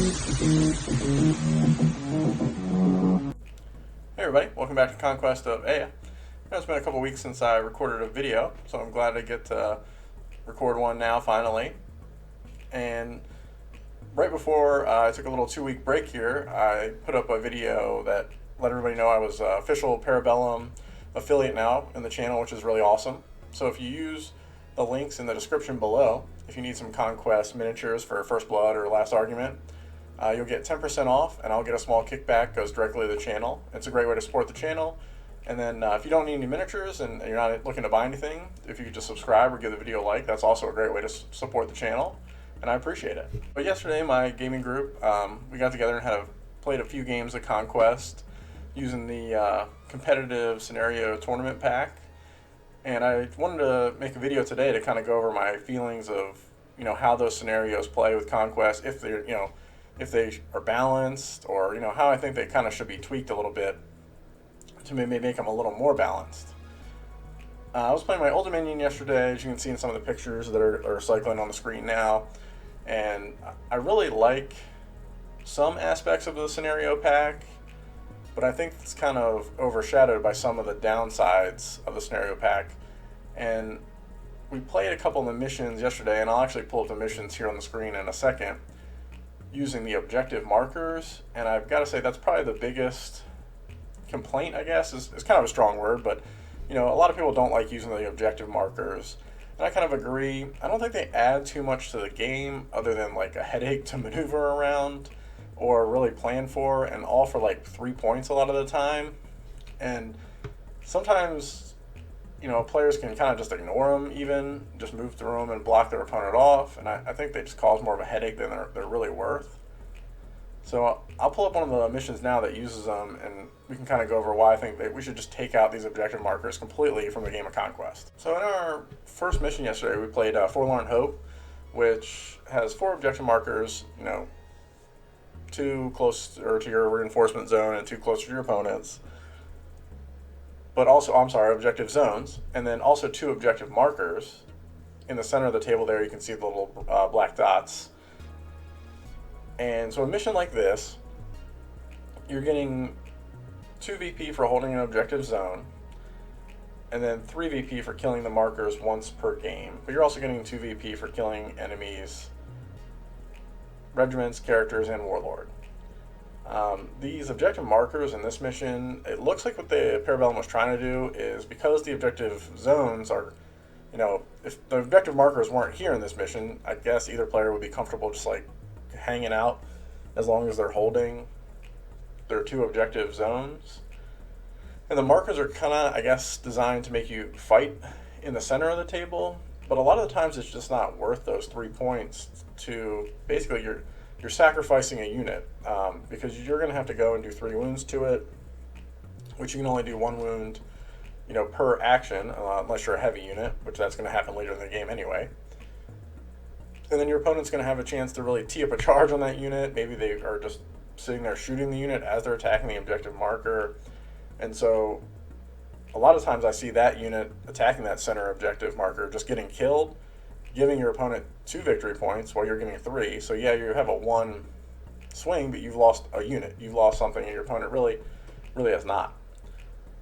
Hey everybody, welcome back to Conquest of Aya. It's been a couple weeks since I recorded a video, so I'm glad to get to record one now finally. And right before I took a little 2-week break here, I put up a video that let everybody know I was official Bellum affiliate now in the channel, which is really awesome. So if you use the links in the description below, if you need some Conquest miniatures for First Blood or Last Argument, you'll get 10% off, and I'll get a small kickback, goes directly to the channel. It's a great way to support the channel. And then if you don't need any miniatures and you're not looking to buy anything, if you could just subscribe or give the video a like, that's also a great way to support the channel, and I appreciate it. But yesterday, my gaming group, we got together and played a few games of Conquest using the competitive scenario tournament pack. And I wanted to make a video today to kind of go over my feelings of, how those scenarios play with Conquest, if they're, if they are balanced, or how I think they kind of should be tweaked a little bit to maybe make them a little more balanced. I was playing my Old Dominion yesterday, as you can see in some of the pictures that are cycling on the screen now, and I really like some aspects of the scenario pack, but I think it's kind of overshadowed by some of the downsides of the scenario pack. And we played a couple of the missions yesterday, and I'll actually pull up the missions here on the screen in a second, using the objective markers. And I've got to say that's probably the biggest complaint, I guess, is kind of a strong word, but a lot of people don't like using the objective markers, and I kind of agree. I don't think they add too much to the game other than like a headache to maneuver around or really plan for, and all for like 3 points a lot of the time. And sometimes players can kind of just ignore them, even just move through them and block their opponent off, and I think they just cause more of a headache than they're really worth. So I'll pull up one of the missions now that uses them, and we can kind of go over why I think that we should just take out these objective markers completely from the game of Conquest. So in our first mission yesterday, we played Forlorn Hope, which has 4 objective markers, 2 close to your reinforcement zone and 2 closer to your opponents. But also, objective zones, and then also 2 objective markers. In the center of the table there, you can see the little black dots. And so a mission like this, you're getting 2 VP for holding an objective zone, and then 3 VP for killing the markers once per game. But you're also getting 2 VP for killing enemies, regiments, characters, and warlord. These objective markers in this mission, it looks like what the Parabellum was trying to do is, because the objective zones are, if the objective markers weren't here in this mission, I guess either player would be comfortable just like hanging out as long as they're holding their 2 objective zones. And the markers are kind of, I guess, designed to make you fight in the center of the table, but a lot of the times it's just not worth those 3 points to basically you're sacrificing a unit, because you're going to have to go and do 3 wounds to it, which you can only do 1 wound, per action, unless you're a heavy unit, which that's going to happen later in the game anyway. And then your opponent's going to have a chance to really tee up a charge on that unit. Maybe they are just sitting there shooting the unit as they're attacking the objective marker. And so a lot of times I see that unit attacking that center objective marker just getting killed, giving your opponent 2 victory points while you're getting 3. So yeah, you have a 1 swing, but you've lost a unit. You've lost something, and your opponent really has not.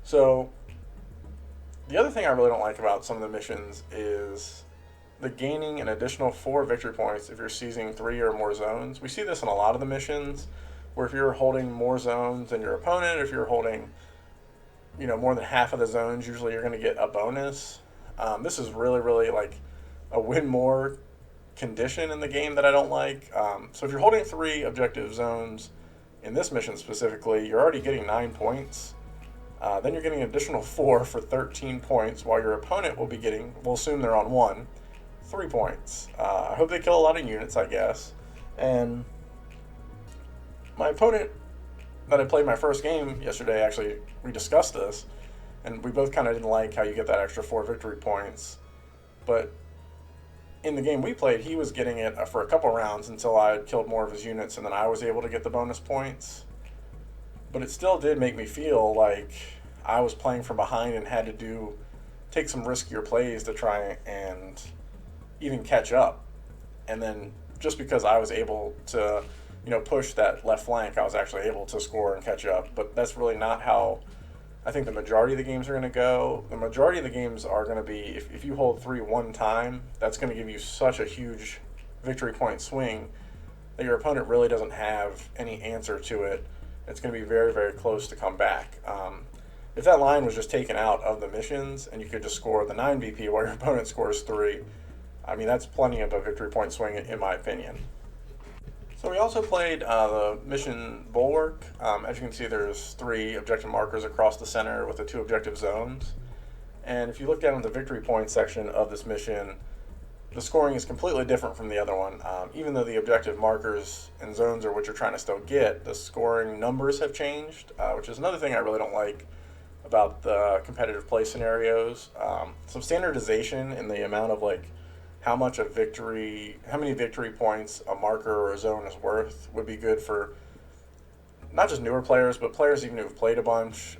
So the other thing I really don't like about some of the missions is the gaining an additional 4 victory points if you're seizing 3 or more zones. We see this in a lot of the missions, where if you're holding more zones than your opponent, if you're holding more than half of the zones, usually you're going to get a bonus. This is really like a win more condition in the game that I don't like. So if you're holding 3 objective zones in this mission specifically, you're already getting 9 points. Then you're getting an additional 4 for 13 points, while your opponent will be getting, we'll assume they're on 1, 3 points. I hope they kill a lot of units, I guess. And my opponent that I played my first game yesterday, actually, we discussed this, and we both kind of didn't like how you get that extra 4 victory points. But in the game we played, he was getting it for a couple rounds until I had killed more of his units, and then I was able to get the bonus points. But it still did make me feel like I was playing from behind and had to take some riskier plays to try and even catch up. And then just because I was able to push that left flank, I was actually able to score and catch up. But that's really not how I think the majority of the games are going to go. The majority of the games are going to be, if you hold 3 one time, that's going to give you such a huge victory point swing that your opponent really doesn't have any answer to it. It's going to be very, very close to come back. If that line was just taken out of the missions and you could just score the 9 VP while your opponent scores 3, I mean, that's plenty of a victory point swing in my opinion. So we also played the mission Bulwark. As you can see, there's 3 objective markers across the center with the 2 objective zones. And if you look down at the victory point section of this mission, the scoring is completely different from the other one. Even though the objective markers and zones are what you're trying to still get, the scoring numbers have changed, which is another thing I really don't like about the competitive play scenarios. Some standardization in the amount of how many victory points a marker or a zone is worth would be good for not just newer players, but players even who've played a bunch.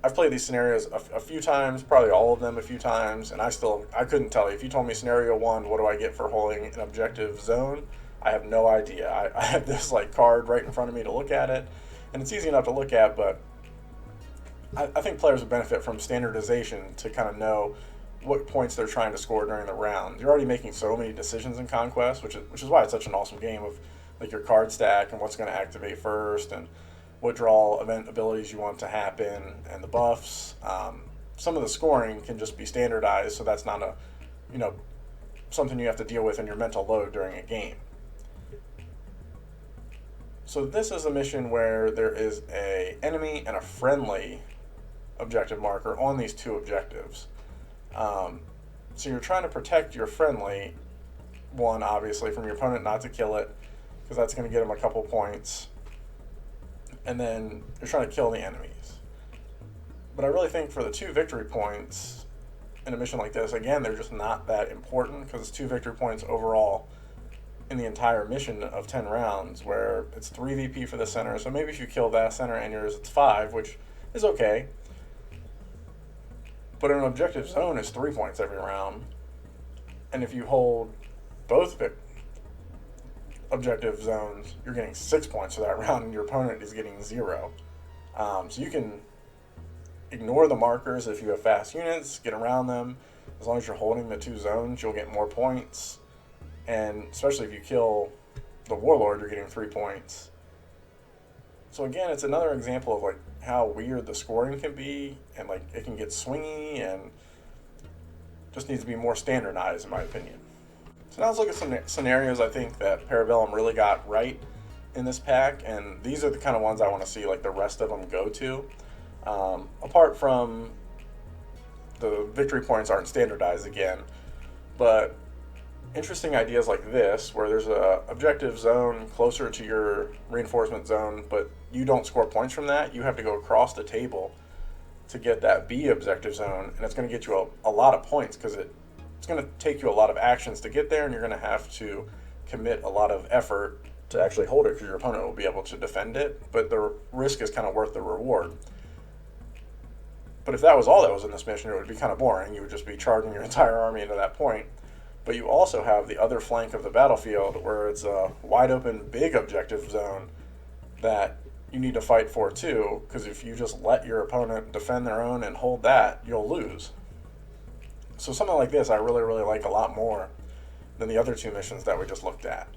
I've played these scenarios a few times, probably all of them a few times, and I couldn't tell you. If you told me scenario 1, what do I get for holding an objective zone? I have no idea. I have this card right in front of me to look at it, and it's easy enough to look at, but I think players would benefit from standardization to kind of know what points they're trying to score during the round. You're already making so many decisions in Conquest, which is why it's such an awesome game of your card stack and what's going to activate first and what draw event abilities you want to happen and the buffs. Some of the scoring can just be standardized, so that's not something you have to deal with in your mental load during a game. So this is a mission where there is an enemy and a friendly objective marker on these 2 objectives. So you're trying to protect your friendly one, obviously, from your opponent not to kill it, because that's going to get them a couple points. And then you're trying to kill the enemies. But I really think for the 2 victory points in a mission like this, again, they're just not that important because it's 2 victory points overall in the entire mission of 10 rounds, where it's 3 VP for the center. So maybe if you kill that center and yours, it's 5, which is okay. But an objective zone is 3 points every round. And if you hold both objective zones, you're getting 6 points for that round, and your opponent is getting 0. So you can ignore the markers if you have fast units, get around them. As long as you're holding the 2 zones, you'll get more points. And especially if you kill the warlord, you're getting 3 points. So again, it's another example of how weird the scoring can be, and it can get swingy and just needs to be more standardized in my opinion. So now let's look at some scenarios I think that Bellum really got right in this pack, and these are the kind of ones I want to see the rest of them go to. Apart from the victory points aren't standardized again, but interesting ideas like this, where there's a objective zone closer to your reinforcement zone, but you don't score points from that. You have to go across the table to get that B objective zone, and it's going to get you a lot of points because it's going to take you a lot of actions to get there, and you're going to have to commit a lot of effort to actually hold it because your opponent will be able to defend it, but the risk is kind of worth the reward. But if that was all that was in this mission, it would be kind of boring. You would just be charging your entire army into that point. But you also have the other flank of the battlefield where it's a wide open big objective zone that you need to fight for too, because if you just let your opponent defend their own and hold that, you'll lose. So something like this I really, really like a lot more than the other 2 missions that we just looked at.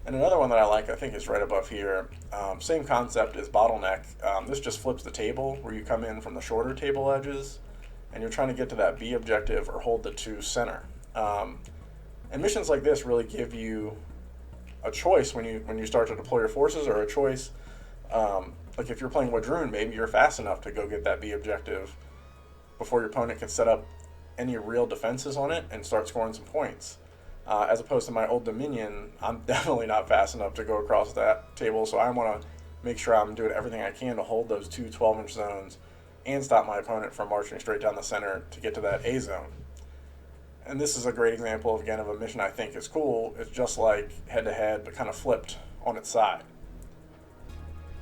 And another one that I like, I think, is right above here. Same concept as Bottleneck. This just flips the table where you come in from the shorter table edges and you're trying to get to that B objective or hold the 2 center. And missions like this really give you a choice when you start to deploy your forces, or a choice if you're playing Wadroon, maybe you're fast enough to go get that B objective before your opponent can set up any real defenses on it and start scoring some points. As opposed to my Old Dominion, I'm definitely not fast enough to go across that table, so I want to make sure I'm doing everything I can to hold those 2 12-inch zones and stop my opponent from marching straight down the center to get to that A zone. And this is a great example, again, of a mission I think is cool. It's just like head-to-head, but kind of flipped on its side.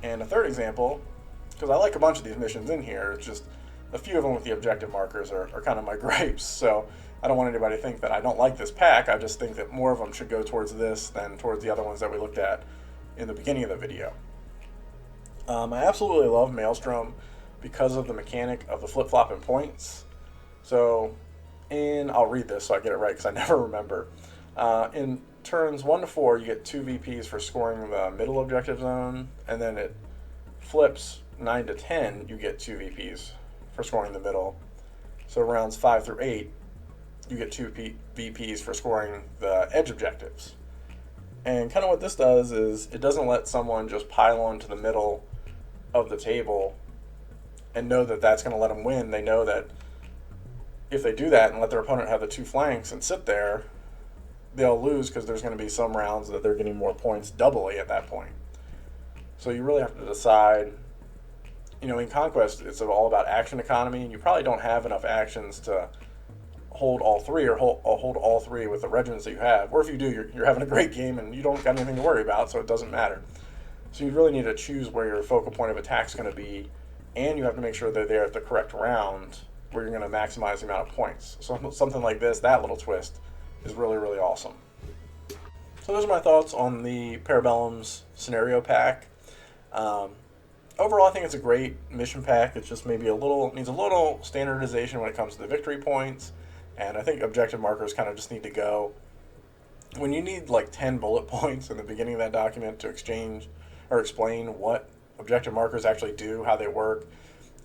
And a third example, because I like a bunch of these missions in here, it's just a few of them with the objective markers are kind of my gripes. So I don't want anybody to think that I don't like this pack. I just think that more of them should go towards this than towards the other ones that we looked at in the beginning of the video. I absolutely love Maelstrom because of the mechanic of the flip-flop and points. So, and I'll read this so I get it right because I never remember. In turns 1 to 4, you get 2 VPs for scoring the middle objective zone, and then it flips 9 to 10, you get 2 VPs for scoring the middle. So rounds 5 through 8, you get 2 VPs for scoring the edge objectives. And kind of what this does is it doesn't let someone just pile onto the middle of the table and know that that's going to let them win. They know that if they do that and let their opponent have the 2 flanks and sit there, they'll lose because there's going to be some rounds that they're getting more points doubly at that point. So you really have to decide. In Conquest, it's all about action economy, and you probably don't have enough actions to hold all 3 or hold all 3 with the regiments that you have. Or if you do, you're having a great game and you don't got anything to worry about, so it doesn't matter. So you really need to choose where your focal point of attack is going to be, and you have to make sure they're there at the correct round where you're going to maximize the amount of points. So something like this, that little twist, is really, really awesome. So those are my thoughts on the Bellum's scenario pack. Overall, I think it's a great mission pack. It's just maybe needs a little standardization when it comes to the victory points, and I think objective markers kind of just need to go. When you need like 10 bullet points in the beginning of that document to exchange or explain what objective markers actually do, how they work,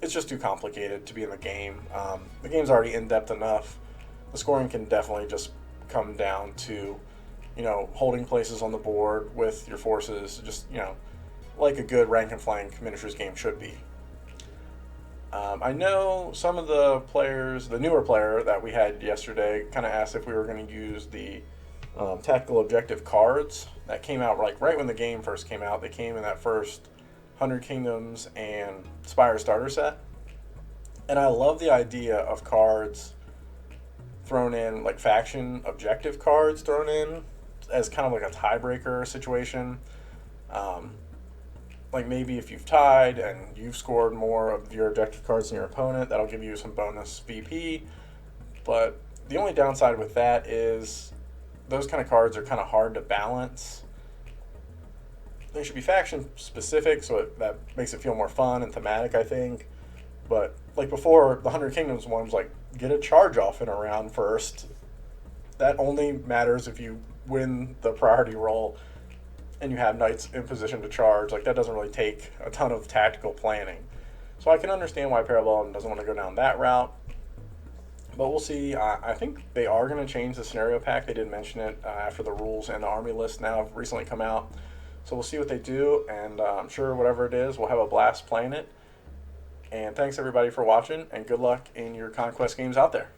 it's just too complicated to be in the game. The game's already in-depth enough. The scoring can definitely just come down to, holding places on the board with your forces, just, like a good rank and flank miniatures game should be. I know some of the players, the newer player that we had yesterday, kind of asked if we were going to use the tactical objective cards that came out right when the game first came out. They came in that first 100 Kingdoms and Spire starter set. And I love the idea of cards thrown in, like faction objective cards thrown in as kind of like a tiebreaker situation. Like maybe if you've tied and you've scored more of your objective cards than your opponent, that'll give you some bonus VP. But the only downside with that is those kind of cards are kind of hard to balance. They should be faction specific, so that makes it feel more fun and thematic, I think. But like before, the 100 Kingdoms one was like, get a charge off in a round first. That only matters if you win the priority roll and you have knights in position to charge. Like, that doesn't really take a ton of tactical planning. So I can understand why Bellum doesn't want to go down that route. But we'll see. I think they are going to change the scenario pack. They did mention it after the rules and the army list now have recently come out. So we'll see what they do, and I'm sure whatever it is, we'll have a blast playing it. And thanks everybody for watching, and good luck in your Conquest games out there.